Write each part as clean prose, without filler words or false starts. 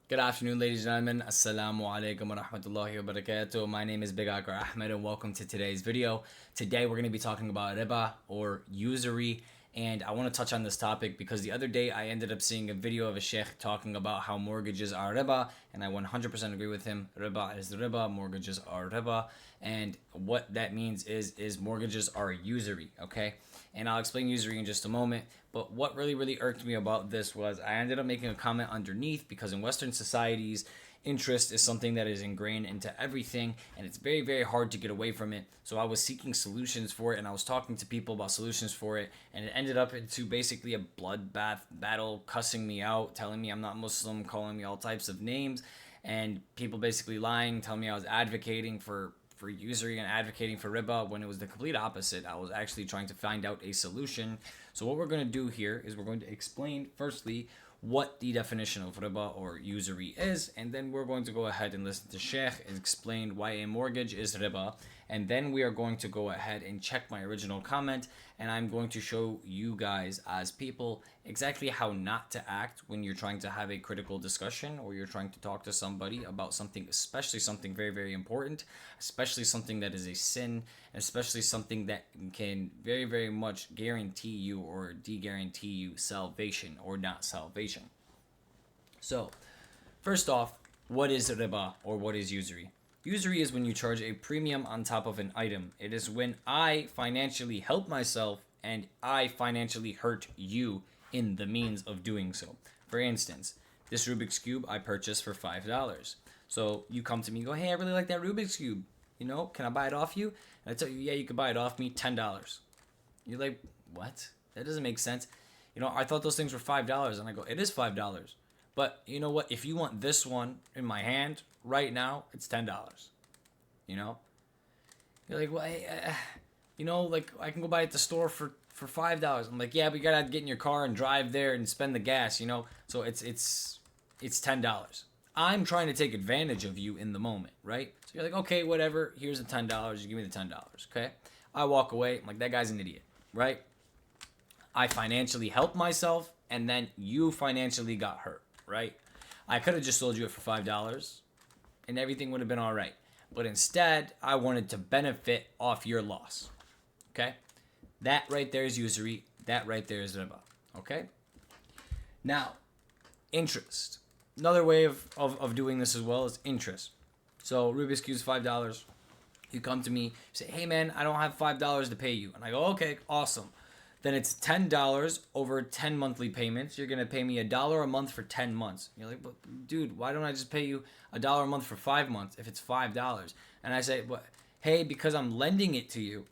Good afternoon, ladies and gentlemen. Assalamu alaikum wa rahmatullahi wa barakatuh. My name is Big Akbar Ahmed, and welcome to today's video. Today, we're going to be talking about riba or usury, and I want to touch on this topic because the other day I ended up seeing a video of a sheikh talking about how mortgages are riba, and I 100% agree with him. Riba is riba, mortgages are riba, and what that means is mortgages are usury, okay? And I'll explain usury in just a moment. But what really irked me about this was I ended up making a comment underneath because in Western societies, interest is something that is ingrained into everything, and it's very hard to get away from it. So I was seeking solutions for it, and I was talking to people about solutions for it, and it ended up into basically a bloodbath battle, cussing me out, telling me I'm not Muslim, calling me all types of names, and people basically lying, telling me I was advocating for usury and advocating for riba when it was the complete opposite. I was actually trying to find out a solution. So what we're going to do here is we're going to explain firstly what the definition of riba or usury is, and then we're going to go ahead and listen to Sheikh explain why a mortgage is riba, and then we are going to go ahead and check my original comment, and I'm going to show you guys as people exactly how not to act when you're trying to have a critical discussion or you're trying to talk to somebody about something, especially something very important, especially something that is a sin, and especially something that can very much guarantee you or de-guarantee you salvation or not salvation. So, first off, what is riba or what is usury? Usury is when you charge a premium on top of an item. It is when I financially help myself and I financially hurt you in the means of doing so. For instance, this Rubik's Cube I purchased for $5. So you come to me and go, hey, I really like that Rubik's Cube. You know, can I buy it off you? And I tell you, yeah, you can buy it off me, $10. You're like, what? That doesn't make sense. You know, I thought those things were $5. And I go, it is $5. But you know what? If you want this one in my hand right now, it's $10. You know? You're like, well, hey, you know, like I can go buy it at the store for $5. I'm like, yeah, but you gotta get in your car and drive there and spend the gas, you know? So it's $10. I'm trying to take advantage of you in the moment, right? So you're like, okay, whatever. Here's the $10. You give me the $10, okay? I walk away. I'm like, that guy's an idiot, right? I financially helped myself, and then you financially got hurt, right? I could have just sold you it for $5, and everything would have been all right. But instead, I wanted to benefit off your loss, okay? That right there is usury. That right there is riba, okay? Now, interest. Another way of doing this as well is interest. So Rubik's Cube is $5. You come to me, you say, hey man, I don't have $5 to pay you. And I go, okay, awesome. Then it's $10 over 10 monthly payments. You're gonna pay me $1 a month for 10 months. You're like, but dude, why don't I just pay you $1 a month for 5 months if it's $5? And I say, but hey, because I'm lending it to you,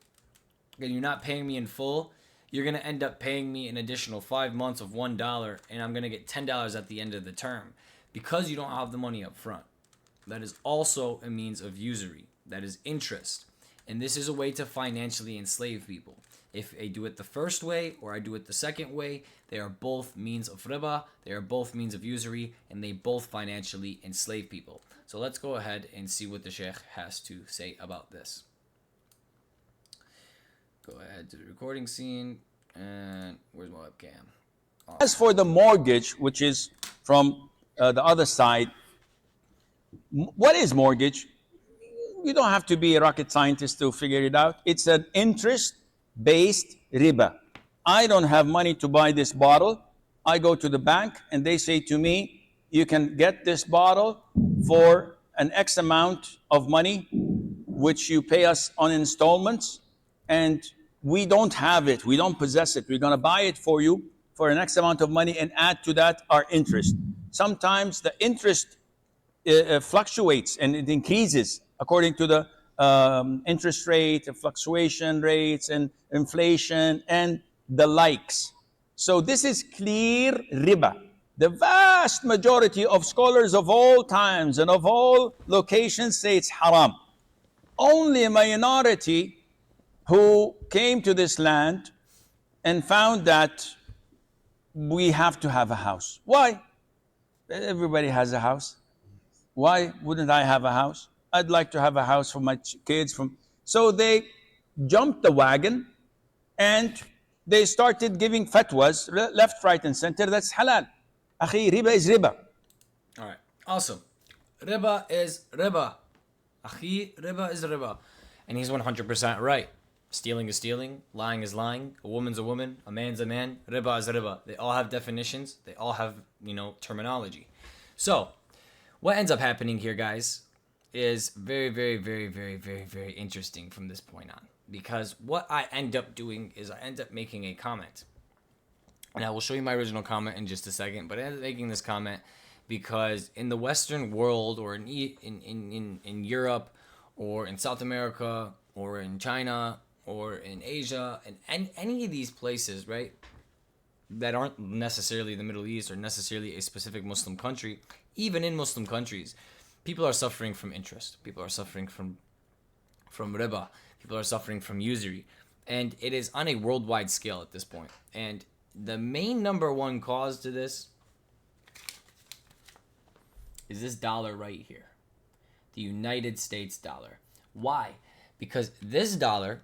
and you're not paying me in full, you're gonna end up paying me an additional 5 months of $1, and I'm gonna get $10 at the end of the term because you don't have the money up front. That is also a means of usury. That is interest. And this is a way to financially enslave people. If I do it the first way or I do it the second way, they are both means of riba, they are both means of usury, and they both financially enslave people. So let's go ahead and see what the sheikh has to say about this. Go ahead to the recording scene, and where's my webcam? Awesome. As for the mortgage, which is from the other side, what is mortgage? You don't have to be a rocket scientist to figure it out. It's an interest-based riba. I don't have money to buy this bottle. I go to the bank and they say to me, you can get this bottle for an X amount of money, which you pay us on installments, and we don't have it. We don't possess it. We're going to buy it for you for an X amount of money and add to that our interest. Sometimes the interest fluctuates and it increases according to the interest rate, fluctuation rates, and inflation, and the likes. So this is clear riba. The vast majority of scholars of all times and of all locations say it's haram. Only a minority who came to this land and found that we have to have a house. Why? Everybody has a house. Why wouldn't I have a house? I'd like to have a house for my kids. So they jumped the wagon and they started giving fatwas left, right, and center. That's halal. Akhi, riba is riba. All right. Awesome. Riba is riba. Akhi, riba is riba. And he's 100% right. Stealing is stealing, lying is lying, a woman's a woman, a man's a man, riba is riba. They all have definitions, they all have, terminology. So, what ends up happening here, guys, is very, very, very, very, very, very interesting from this point on. Because what I end up doing is I end up making a comment. And I will show you my original comment in just a second, but I ended up making this comment because in the Western world, or in Europe, or in South America, or in China, or in Asia, and any of these places, right, that aren't necessarily the Middle East or necessarily a specific Muslim country, even in Muslim countries, people are suffering from interest. People are suffering from riba. People are suffering from usury. And it is on a worldwide scale at this point. And the main number one cause to this is this dollar right here, the United States dollar. Why? Because this dollar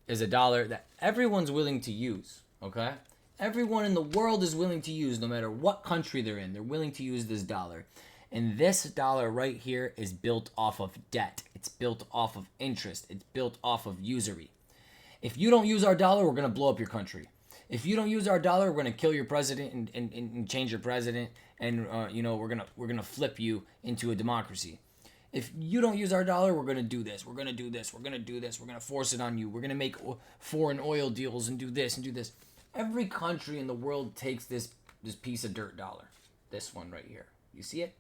is a dollar that everyone's willing to use, okay? Everyone in the world is willing to use, no matter what country they're in. They're willing to use this dollar. And this dollar right here is built off of debt. It's built off of interest. It's built off of usury. If you don't use our dollar, we're going to blow up your country. If you don't use our dollar, we're going to kill your president and change your president. And, we're going to flip you into a democracy. If you don't use our dollar, we're going to do this. We're going to do this. We're going to do this. We're going to force it on you. We're going to make foreign oil deals and do this and do this. Every country in the world takes this piece of dirt dollar. This one right here. You see it?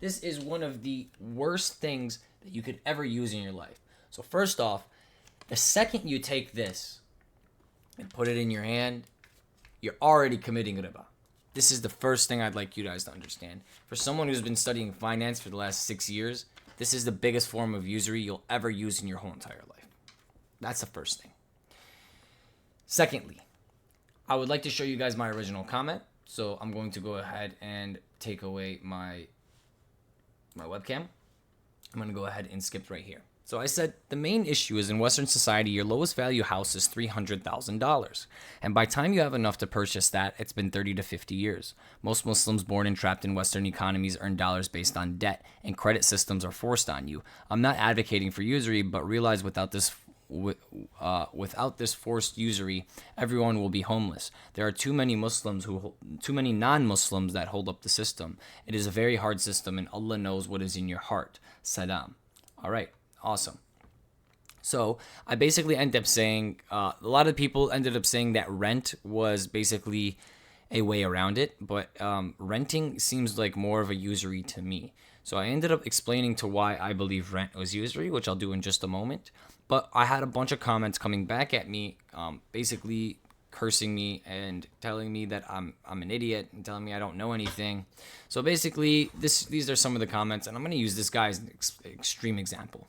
This is one of the worst things that you could ever use in your life. So first off, the second you take this and put it in your hand, you're already committing riba. This is the first thing I'd like you guys to understand. For someone who's been studying finance for the last 6 years, this is the biggest form of usury you'll ever use in your whole entire life. That's the first thing. Secondly, I would like to show you guys my original comment. So I'm going to go ahead and take away my webcam. I'm going to go ahead and skip right here. So I said the main issue is in Western society, your lowest value house is $300,000. And by the time you have enough to purchase that, it's been 30 to 50 years. Most Muslims born and trapped in Western economies earn dollars based on debt, and credit systems are forced on you. I'm not advocating for usury, but realize without this forced usury, everyone will be homeless. There are too many non-Muslims that hold up the system. It is a very hard system, and Allah knows what is in your heart. Salam. All right. Awesome. So I basically end up saying, a lot of people ended up saying that rent was basically a way around it, but renting seems like more of a usury to me. So I ended up explaining to why I believe rent was usury, which I'll do in just a moment. But I had a bunch of comments coming back at me, basically cursing me and telling me that I'm an idiot and telling me I don't know anything. So basically, these are some of the comments, and I'm going to use this guy as an extreme example.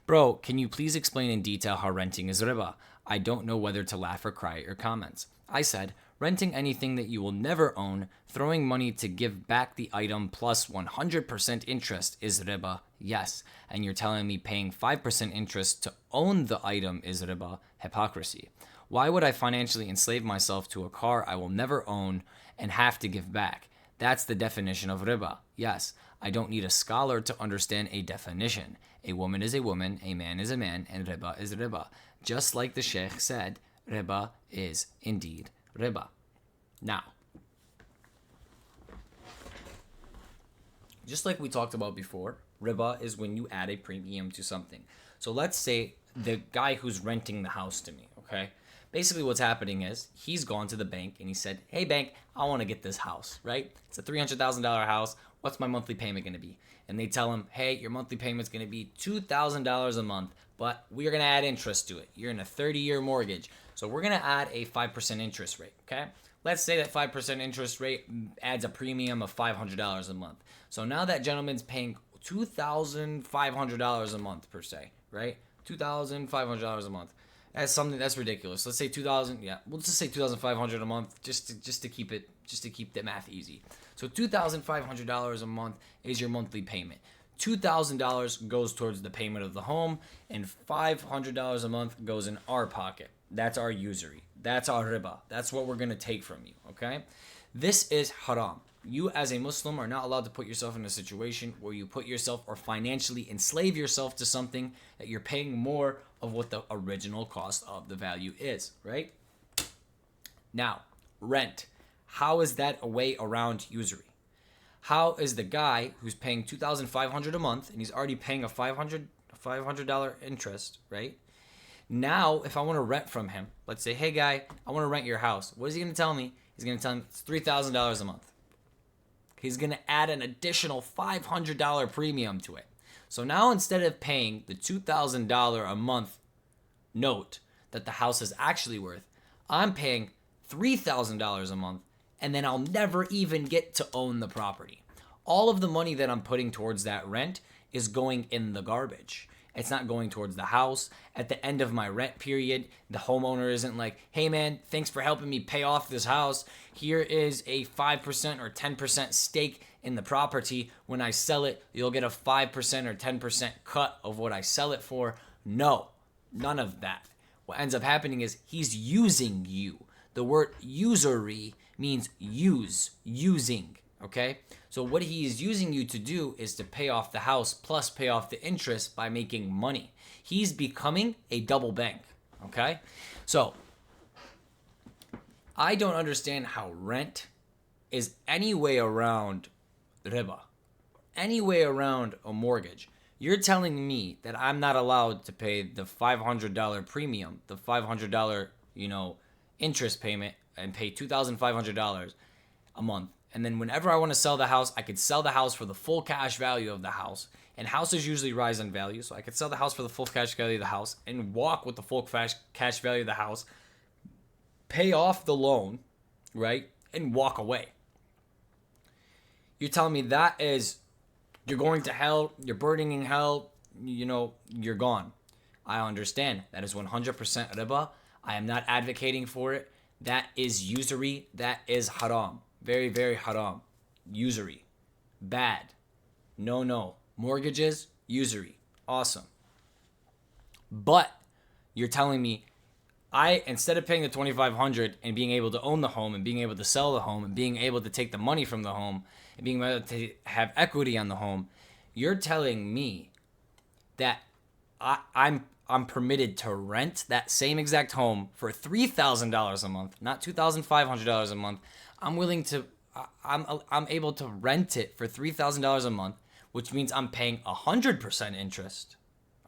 Bro, can you please explain in detail how renting is riba? I don't know whether to laugh or cry at your comments. I said, renting anything that you will never own, throwing money to give back the item plus 100% interest is riba, yes. And you're telling me paying 5% interest to own the item is riba, hypocrisy. Why would I financially enslave myself to a car I will never own and have to give back? That's the definition of riba. Yes, I don't need a scholar to understand a definition. A woman is a woman, a man is a man, and riba is riba. Just like the sheikh said, riba is indeed riba. Now, just like we talked about before, riba is when you add a premium to something. So let's say the guy who's renting the house to me, okay? Basically what's happening is he's gone to the bank and he said, hey bank, I want to get this house, right? It's a $300,000 house. What's my monthly payment going to be? And they tell him, hey, your monthly payment's going to be $2,000 a month, but we're going to add interest to it. You're in a 30-year mortgage. So we're going to add a 5% interest rate, okay? Let's say that 5% interest rate adds a premium of $500 a month. So now that gentleman's paying $2,500 a month per se, right? $2,500 a month. That's something that's ridiculous. Let's say 2,000. Yeah, we'll just say 2,500 a month, just to keep the math easy. So $2,500 a month is your monthly payment. $2,000 goes towards the payment of the home, and $500 a month goes in our pocket. That's our usury. That's our riba. That's what we're gonna take from you. Okay, this is haram. You as a Muslim are not allowed to put yourself in a situation where you put yourself or financially enslave yourself to something that you're paying more of what the original cost of the value is, right? Now, rent. How is that a way around usury? How is the guy who's paying $2,500 a month and he's already paying a $500 interest, right? Now, if I want to rent from him, let's say, hey guy, I want to rent your house. What is he going to tell me? He's going to tell me it's $3,000 a month. He's going to add an additional $500 premium to it. So now instead of paying the $2,000 a month note that the house is actually worth, I'm paying $3,000 a month, and then I'll never even get to own the property. All of the money that I'm putting towards that rent is going in the garbage. It's not going towards the house. At the end of my rent period, the homeowner isn't like, hey man, thanks for helping me pay off this house. Here is a 5% or 10% stake in the property. When I sell it, you'll get a 5% or 10% cut of what I sell it for. No, none of that. What ends up happening is he's using you. The word usury means using, okay? So what he is using you to do is to pay off the house plus pay off the interest by making money. He's becoming a double bank, okay? So I don't understand how rent is any way around riba, any way around a mortgage. You're telling me that I'm not allowed to pay the $500 premium, the $500, interest payment and pay $2,500 a month. And then whenever I want to sell the house, I could sell the house for the full cash value of the house. And houses usually rise in value. So I could sell the house for the full cash value of the house and walk with the full cash value of the house, pay off the loan, right? And walk away. You're telling me that is, you're going to hell, you're burning in hell, you're gone. I understand. That is 100% riba. I am not advocating for it. That is usury. That is haram. Very, very haram. Usury. Bad. No. Mortgages, usury. Awesome. But you're telling me instead of paying the $2,500 and being able to own the home and being able to sell the home and being able to take the money from the home and being able to have equity on the home, you're telling me that I'm permitted to rent that same exact home for $3,000 a month, not $2,500 a month. I'm able to rent it for $3,000 a month, which means I'm paying 100% interest.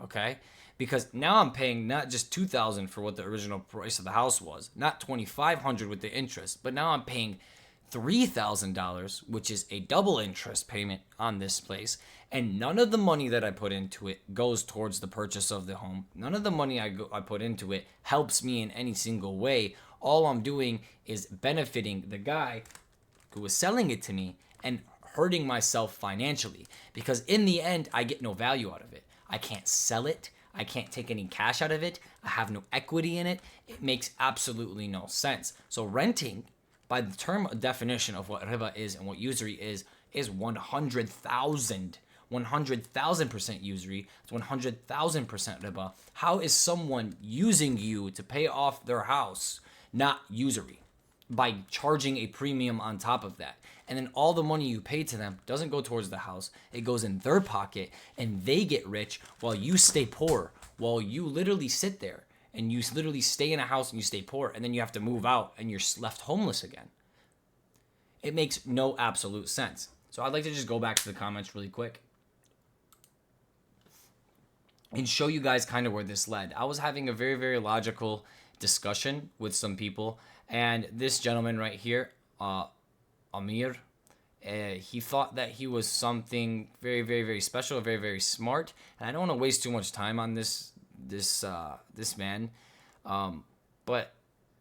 Okay? Because now I'm paying not just $2,000 for what the original price of the house was, not $2,500 with the interest, but now I'm paying $3,000, which is a double interest payment on this place, and none of the money that I put into it goes towards the purchase of the home. None of the money I put into it helps me in any single way. All I'm doing is benefiting the guy who was selling it to me and hurting myself financially, because in the end, I get no value out of it. I can't sell it. I can't take any cash out of it. I have no equity in it. It makes absolutely no sense. So renting, by the term definition of what riba is and what usury is 100,000% usury. It's 100,000% riba. How is someone using you to pay off their house not usury? By charging a premium on top of that. And then all the money you pay to them doesn't go towards the house. It goes in their pocket and they get rich while you stay poor, while you literally sit there and you literally stay in a house and you stay poor, and then you have to move out and you're left homeless again. It makes no absolute sense. So I'd like to just go back to the comments really quick and show you guys kind of where this led. I was having a very, very logical discussion with some people, and this gentleman right here, Amir, he thought that he was something very, very, very special, very, very smart, and I don't want to waste too much time on this man, but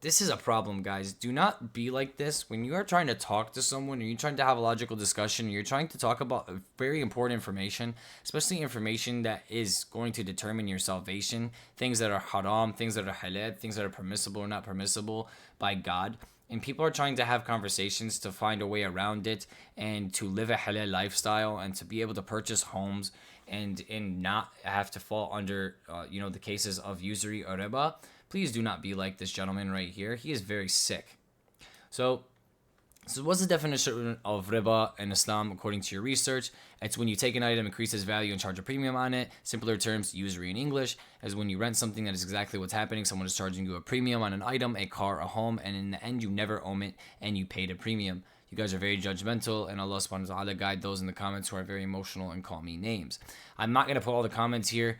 this is a problem, guys. Do not be like this when you are trying to talk to someone, or you're trying to have a logical discussion, you're trying to talk about very important information, especially information that is going to determine your salvation, things that are haram, things that are halal, things that are permissible or not permissible by God. And people are trying to have conversations to find a way around it and to live a halal lifestyle and to be able to purchase homes and not have to fall under the cases of usury or riba. Please do not be like this gentleman right here. He is very sick. So So what's the definition of riba in Islam according to your research? It's when you take an item, increase its value, and charge a premium on it. Simpler terms, usury in English, is when you rent something that is exactly what's happening. Someone is charging you a premium on an item, a car, a home, and in the end you never own it and you paid a premium. You guys are very judgmental, and Allah subhanahu wa ta'ala guide those in the comments who are very emotional and call me names. I'm not going to put all the comments here.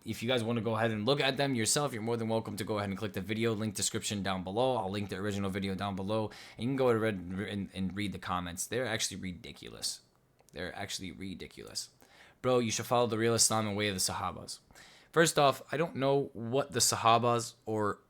If you guys want to go ahead and look at them yourself, you're more than welcome to go ahead and click the video link description down below. I'll link the original video down below, and you can go and read the comments. They're actually ridiculous. They're actually ridiculous. Bro, you should follow the real Islam and way of the Sahabas. First off, I don't know what the Sahabas or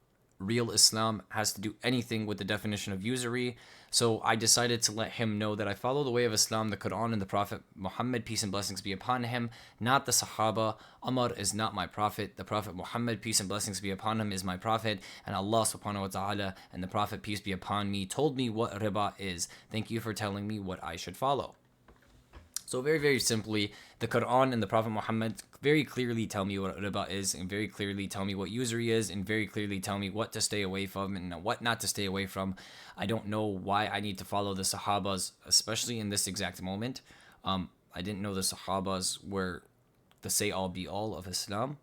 real Islam has to do anything with the definition of usury. So I decided to let him know that I follow the way of Islam, the Quran, and the Prophet Muhammad, peace and blessings be upon him, not the Sahaba. Umar is not my prophet. The Prophet Muhammad, peace and blessings be upon him, is my prophet. And Allah subhanahu wa ta'ala and the Prophet, peace be upon me, told me what riba is. Thank you for telling me what I should follow. So very, very simply, the Quran and the Prophet Muhammad very clearly tell me what riba is, and very clearly tell me what usury is, and very clearly tell me what to stay away from and what not to stay away from. I don't know why I need to follow the Sahabas, especially in this exact moment. I didn't know the Sahabas were the say-all be-all of Islam.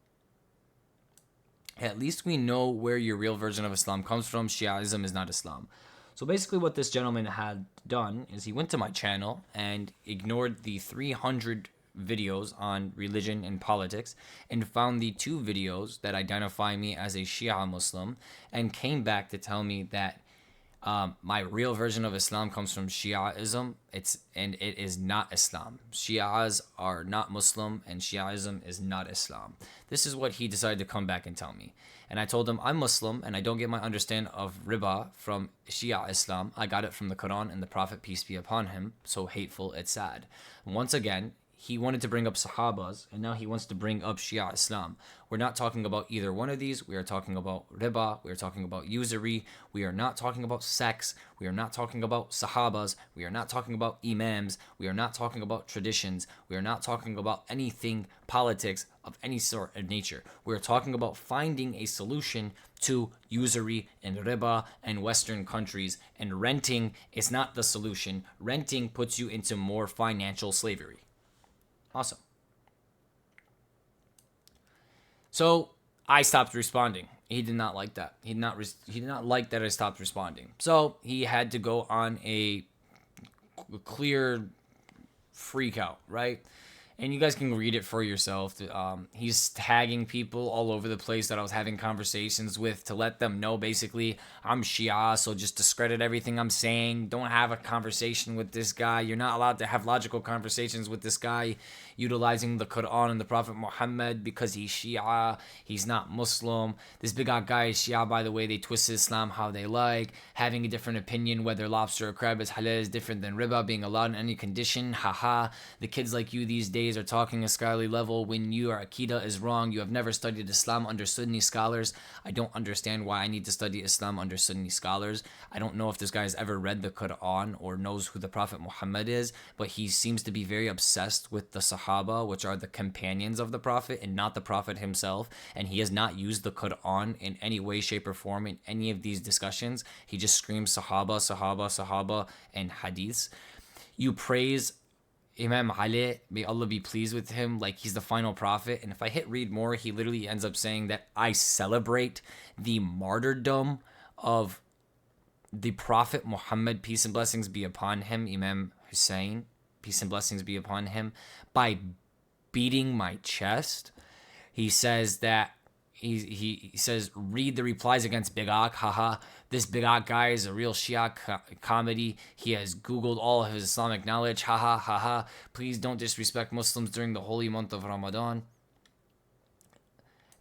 At least we know where your real version of Islam comes from. Shiaism is not Islam. So basically what this gentleman had done is he went to my channel and ignored the 300 videos on religion and politics and found the 2 videos that identify me as a Shia Muslim and came back to tell me that my real version of Islam comes from Shiaism. It is not Islam. Shias are not Muslim, and Shiaism is not Islam. This is what he decided to come back and tell me. And I told him I'm Muslim, and I don't get my understanding of riba from Shia Islam. I got it from the Quran and the Prophet, peace be upon him. So hateful, it's sad. Once again, he wanted to bring up Sahabas, and now he wants to bring up Shia Islam. We're not talking about either one of these. We are talking about riba. We are talking about usury. We are not talking about sex. We are not talking about Sahabas. We are not talking about imams. We are not talking about traditions. We are not talking about anything politics of any sort of nature. We are talking about finding a solution to usury and riba and Western countries, and renting is not the solution. Renting puts you into more financial slavery. Awesome. So I stopped responding. He did not like that. He did not like that I stopped responding. So he had to go on a clear freak out, right? And you guys can read it for yourself. He's tagging people all over the place that I was having conversations with to let them know basically I'm Shia, so just discredit everything I'm saying. Don't have a conversation with this guy. You're not allowed to have logical conversations with this guy utilizing the Quran and the Prophet Muhammad because he's Shia. He's not Muslim. This big guy is Shia, by the way. They twist Islam how they like. Having a different opinion whether lobster or crab is halal is different than riba being allowed in any condition. Haha. The kids like you these days are talking a scholarly level when your Aqidah is wrong. You have never studied Islam under Sunni scholars. I don't understand why I need to study Islam under Sunni scholars. I don't know if this guy has ever read the Quran or knows who the Prophet Muhammad is, but he seems to be very obsessed with the Sahaba, which are the companions of the Prophet and not the Prophet himself. And he has not used the Quran in any way, shape, or form in any of these discussions. He just screams Sahaba, Sahaba, Sahaba, and Hadiths. You praise Imam Ali, may Allah be pleased with him, like he's the final prophet. And if I hit read more, he literally ends up saying that I celebrate the martyrdom of the Prophet Muhammad, peace and blessings be upon him, Imam Hussein, peace and blessings be upon him, by beating my chest. He says that he says, read the replies against Bigak. Haha, this Bigak guy is a real Shia comedy. He has Googled all of his Islamic knowledge. Haha, haha. Please don't disrespect Muslims during the holy month of Ramadan.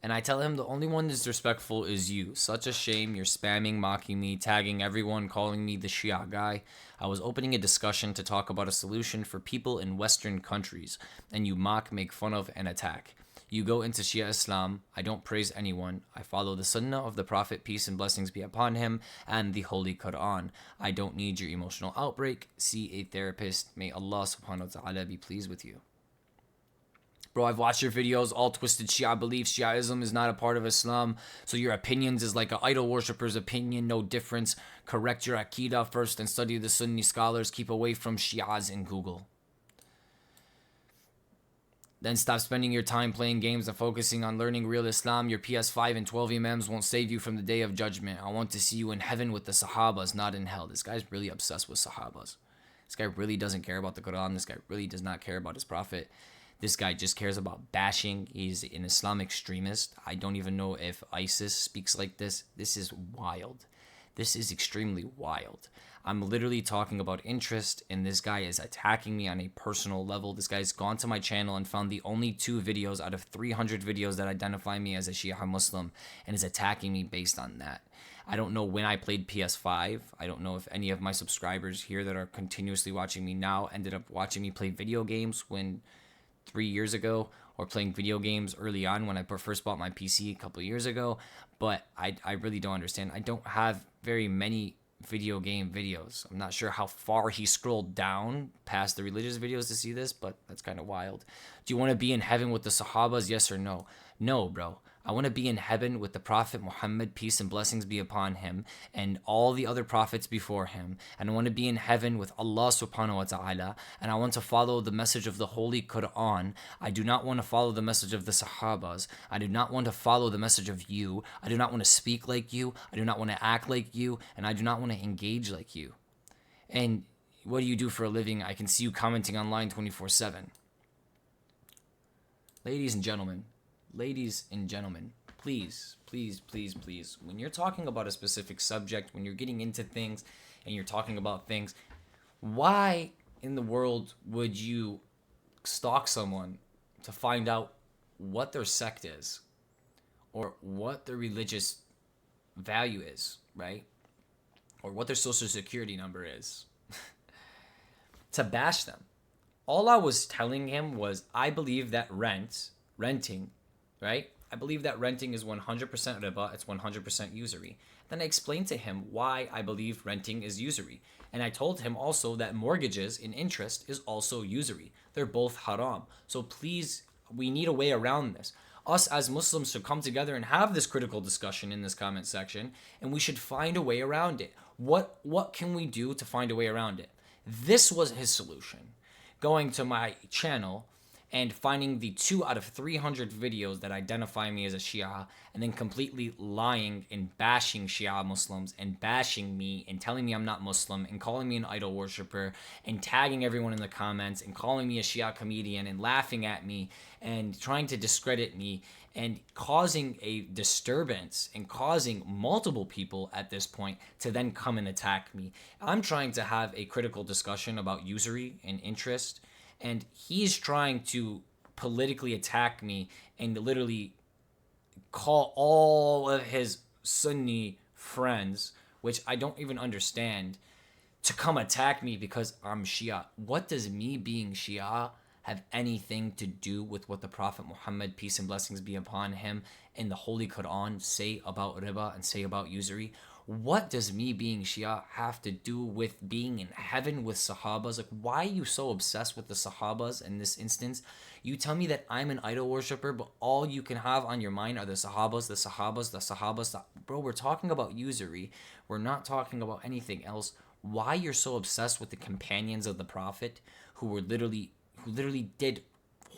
And I tell him the only one disrespectful is you. Such a shame. You're spamming, mocking me, tagging everyone, calling me the Shia guy. I was opening a discussion to talk about a solution for people in Western countries, and you mock, make fun of, and attack. You go into Shia Islam. I don't praise anyone. I follow the Sunnah of the Prophet, peace and blessings be upon him, and the Holy Quran. I don't need your emotional outbreak. See a therapist. May Allah subhanahu wa ta'ala be pleased with you. Bro, I've watched your videos, all twisted Shia beliefs. Shiaism is not a part of Islam. So your opinions is like an idol worshiper's opinion, no difference. Correct your Aqidah first and study the Sunni scholars. Keep away from Shias in Google. Then stop spending your time playing games and focusing on learning real Islam. Your PS5 and 12 Imams won't save you from the day of judgment. I want to see you in heaven with the Sahabas, not in hell. This guy's really obsessed with Sahabas. This guy really doesn't care about the Quran. This guy really does not care about his prophet. This guy just cares about bashing. He's an Islamic extremist. I don't even know if ISIS speaks like this. This is wild. This is extremely wild. I'm literally talking about interest, and this guy is attacking me on a personal level. This guy's gone to my channel and found the only 2 videos out of 300 videos that identify me as a Shia Muslim and is attacking me based on that. I don't know when I played PS5. I don't know if any of my subscribers here that are continuously watching me now ended up watching me play video games when 3 years ago, or playing video games early on when I first bought my PC a couple of years ago. But I really don't understand. I don't have very many video game videos. I'm not sure how far he scrolled down past the religious videos to see this, but that's kind of wild. Do you want to be in heaven with the Sahabas? Yes or no? No, bro. I want to be in heaven with the Prophet Muhammad, peace and blessings be upon him, and all the other prophets before him. And I want to be in heaven with Allah subhanahu wa ta'ala. And I want to follow the message of the Holy Quran. I do not want to follow the message of the Sahabas. I do not want to follow the message of you. I do not want to speak like you. I do not want to act like you. And I do not want to engage like you. And what do you do for a living? I can see you commenting online 24/7. Ladies and gentlemen, please, when you're talking about a specific subject, when you're getting into things and you're talking about things, why in the world would you stalk someone to find out what their sect is or what their religious value is, right? Or what their social security number is to bash them? All I was telling him was I believe that renting, right? I believe that renting is 100% riba, it's 100% usury. Then I explained to him why I believe renting is usury. And I told him also that mortgages in interest is also usury. They're both haram. So please, we need a way around this. Us as Muslims should come together and have this critical discussion in this comment section, and we should find a way around it. What can we do to find a way around it? This was his solution. Going to my channel and finding the 2 out of 300 videos that identify me as a Shia, and then completely lying and bashing Shia Muslims and bashing me and telling me I'm not Muslim and calling me an idol worshiper and tagging everyone in the comments and calling me a Shia comedian and laughing at me and trying to discredit me and causing a disturbance and causing multiple people at this point to then come and attack me. I'm trying to have a critical discussion about usury and interest, and he's trying to politically attack me and literally call all of his Sunni friends, which I don't even understand, to come attack me because I'm Shia. What does me being Shia have anything to do with what the Prophet Muhammad, peace and blessings be upon him, and the Holy Quran say about riba and say about usury? What does me being Shia have to do with being in heaven with Sahabas? Like, why are you so obsessed with the Sahabas in this instance? You tell me that I'm an idol worshiper, but all you can have on your mind are the Sahabas, the Sahabas, the Sahabas. Bro, we're talking about usury. We're not talking about anything else. Why you're so obsessed with the companions of the Prophet who literally did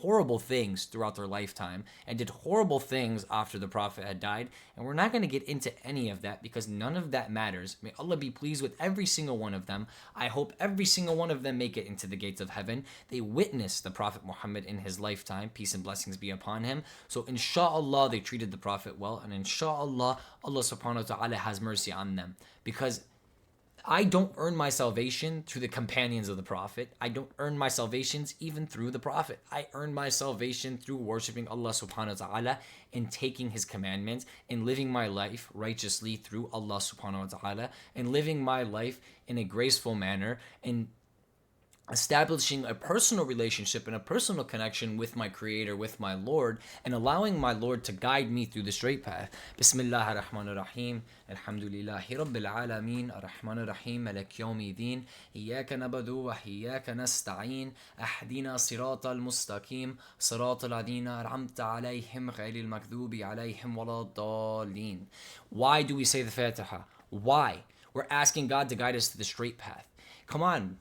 horrible things throughout their lifetime and did horrible things after the Prophet had died. And we're not going to get into any of that because none of that matters. May Allah be pleased with every single one of them. I hope every single one of them make it into the gates of heaven. They witnessed the Prophet Muhammad in his lifetime, peace and blessings be upon him. So inshallah they treated the Prophet well, and inshallah Allah subhanahu wa ta'ala has mercy on them, because I don't earn my salvation through the companions of the Prophet. I don't earn my salvations even through the Prophet. I earn my salvation through worshiping Allah subhanahu wa ta'ala and taking his commandments and living my life righteously through Allah subhanahu wa ta'ala and living my life in a graceful manner and establishing a personal relationship and a personal connection with my creator, with my Lord, and allowing my Lord to guide me through the straight path. Bismillah ar-Rahman ar-Rahim. Alhamdulillahi Rabbil Alameen. Ar-Rahman ar-Rahim. Malak Yawmi Din. Iyaka nabadu wa iyaka nasta'een. Ahdina sirata al-mustaqim. Sirata al-adina aramta alayhim ghayril maghdubi alayhim waladdallin. Why do we say the Fatiha? Why? We're asking God to guide us to the straight path. Come on.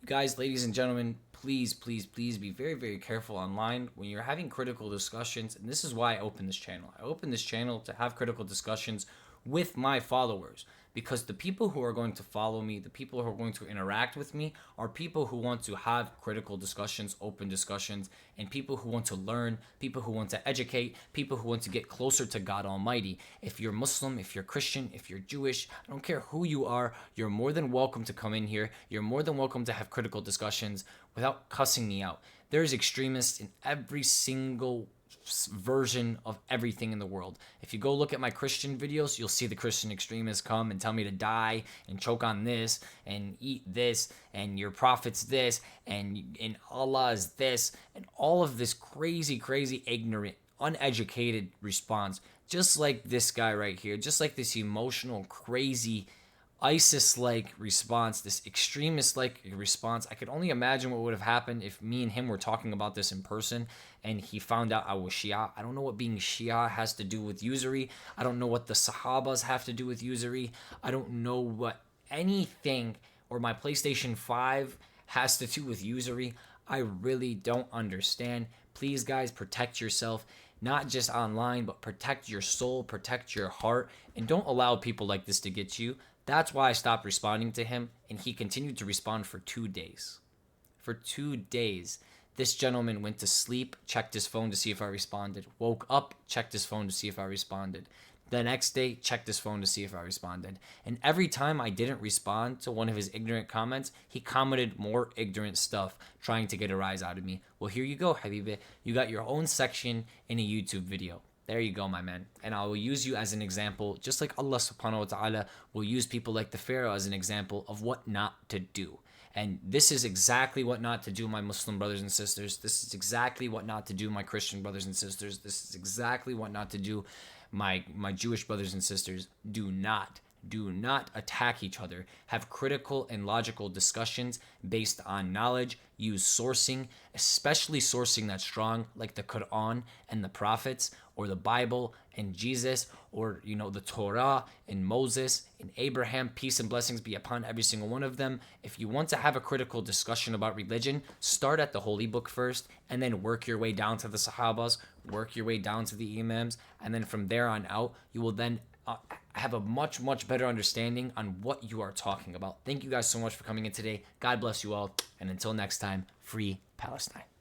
Guys, ladies and gentlemen, please, please, please be very, very careful online when you're having critical discussions. And this is why I opened this channel. I opened this channel to have critical discussions with my followers, because the people who are going to follow me, the people who are going to interact with me, are people who want to have critical discussions, open discussions, and people who want to learn, people who want to educate, people who want to get closer to God Almighty. If you're Muslim, if you're Christian, if you're Jewish, I don't care who you are, you're more than welcome to come in here. You're more than welcome to have critical discussions without cussing me out. There's extremists in every single version of everything in the world. If you go look at my Christian videos, you'll see the Christian extremists come and tell me to die and choke on this and eat this and your prophet's this and Allah is this and all of this crazy, ignorant, uneducated response. Just like this guy right here, just like this emotional, crazy, ISIS-like response, this extremist-like response. I could only imagine what would have happened if me and him were talking about this in person and he found out I was Shia. I don't know what being Shia has to do with usury. I don't know what the Sahabas have to do with usury. I don't know what anything or my PlayStation 5 has to do with usury. I really don't understand. Please, guys, protect yourself. Not just online, but protect your soul, protect your heart, and don't allow people like this to get you. That's why I stopped responding to him, and he continued to respond for 2 days. For 2 days. This gentleman went to sleep, checked his phone to see if I responded, woke up, checked his phone to see if I responded. The next day, checked his phone to see if I responded. And every time I didn't respond to one of his ignorant comments, he commented more ignorant stuff, trying to get a rise out of me. Well, here you go, Habibi. You got your own section in a YouTube video. There you go, my man. And I will use you as an example, just like Allah subhanahu wa ta'ala will use people like the Pharaoh as an example of what not to do. And this is exactly what not to do, my Muslim brothers and sisters. This is exactly what not to do, my Christian brothers and sisters. This is exactly what not to do, my Jewish brothers and sisters. Do not attack each other. Have critical and logical discussions based on knowledge. Use sourcing, especially sourcing that's strong, like the Quran and the prophets, or the Bible and Jesus, or the Torah and Moses and Abraham. Peace and blessings be upon every single one of them. If you want to have a critical discussion about religion, start at the Holy Book first, and then work your way down to the Sahabas, work your way down to the Imams, and then from there on out, you will then have a much better understanding on what you are talking about. Thank you guys so much for coming in today. God bless you all, and until next time, free Palestine.